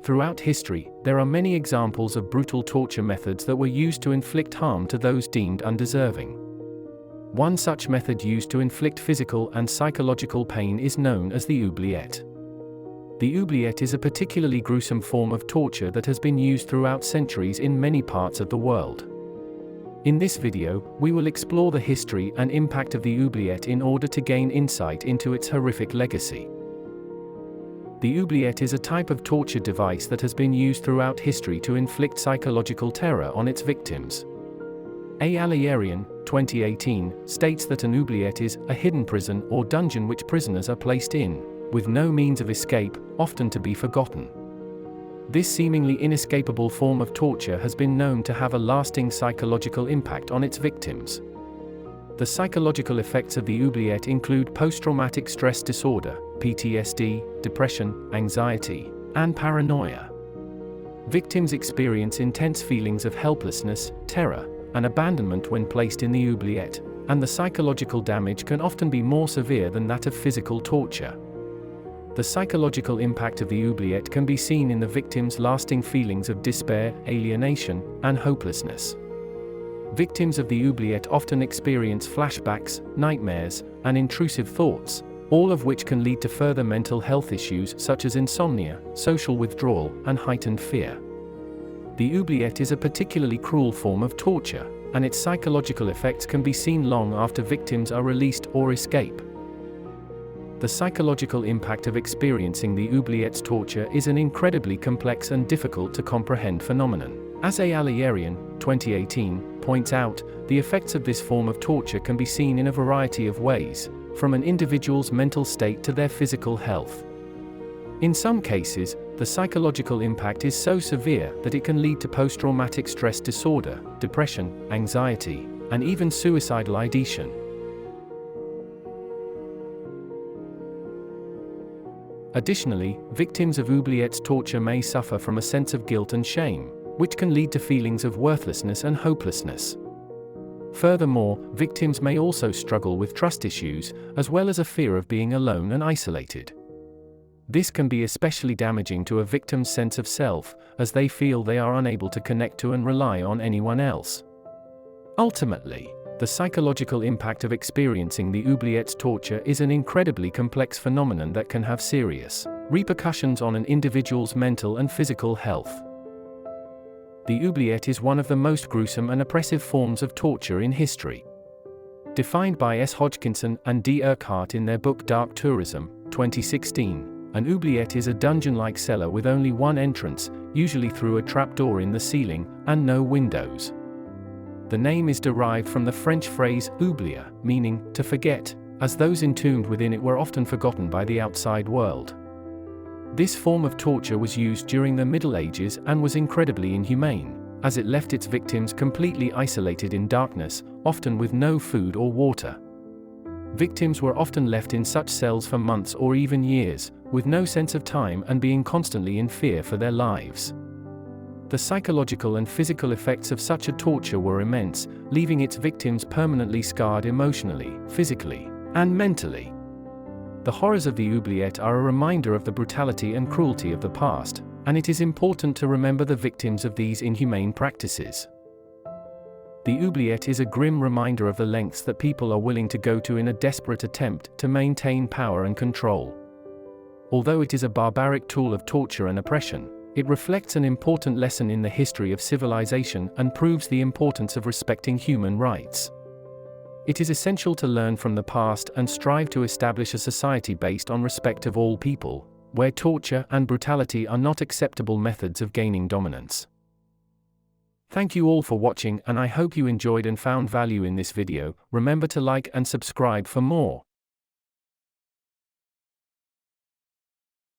Throughout history, there are many examples of brutal torture methods that were used to inflict harm to those deemed undeserving. One such method used to inflict physical and psychological pain is known as the oubliette. The oubliette is a particularly gruesome form of torture that has been used throughout centuries in many parts of the world. In this video, we will explore the history and impact of the oubliette in order to gain insight into its horrific legacy. The oubliette is a type of torture device that has been used throughout history to inflict psychological terror on its victims. Oubliette, 2018, states that an oubliette is a hidden prison or dungeon which prisoners are placed in, with no means of escape, often to be forgotten. This seemingly inescapable form of torture has been known to have a lasting psychological impact on its victims. The psychological effects of the oubliette include post-traumatic stress disorder, PTSD, depression, anxiety, and paranoia. Victims experience intense feelings of helplessness, terror, and abandonment when placed in the oubliette, and the psychological damage can often be more severe than that of physical torture. The psychological impact of the oubliette can be seen in the victim's lasting feelings of despair, alienation, and hopelessness. Victims of the oubliette often experience flashbacks, nightmares, and intrusive thoughts, all of which can lead to further mental health issues such as insomnia, social withdrawal, and heightened fear. The oubliette is a particularly cruel form of torture, and its psychological effects can be seen long after victims are released or escape. The psychological impact of experiencing the oubliette's torture is an incredibly complex and difficult to comprehend phenomenon. As Oubliette, 2018, points out, the effects of this form of torture can be seen in a variety of ways, from an individual's mental state to their physical health. In some cases, the psychological impact is so severe that it can lead to post-traumatic stress disorder, depression, anxiety, and even suicidal ideation. Additionally, victims of oubliette's torture may suffer from a sense of guilt and shame, which can lead to feelings of worthlessness and hopelessness. Furthermore, victims may also struggle with trust issues, as well as a fear of being alone and isolated. This can be especially damaging to a victim's sense of self, as they feel they are unable to connect to and rely on anyone else. Ultimately, the psychological impact of experiencing the oubliette's torture is an incredibly complex phenomenon that can have serious repercussions on an individual's mental and physical health. The oubliette is one of the most gruesome and oppressive forms of torture in history. Defined by S. Hodgkinson and D. Urquhart in their book Dark Tourism, 2016, an oubliette is a dungeon-like cellar with only one entrance, usually through a trapdoor in the ceiling, and no windows. The name is derived from the French phrase oublier, meaning to forget, as those entombed within it were often forgotten by the outside world. This form of torture was used during the Middle Ages and was incredibly inhumane, as it left its victims completely isolated in darkness, often with no food or water. Victims were often left in such cells for months or even years, with no sense of time and being constantly in fear for their lives. The psychological and physical effects of such a torture were immense, leaving its victims permanently scarred emotionally, physically, and mentally. The horrors of the oubliette are a reminder of the brutality and cruelty of the past, and it is important to remember the victims of these inhumane practices. The oubliette is a grim reminder of the lengths that people are willing to go to in a desperate attempt to maintain power and control. Although it is a barbaric tool of torture and oppression, it reflects an important lesson in the history of civilization and proves the importance of respecting human rights. It is essential to learn from the past and strive to establish a society based on respect of all people, where torture and brutality are not acceptable methods of gaining dominance. Thank you all for watching, and I hope you enjoyed and found value in this video. Remember to like and subscribe for more.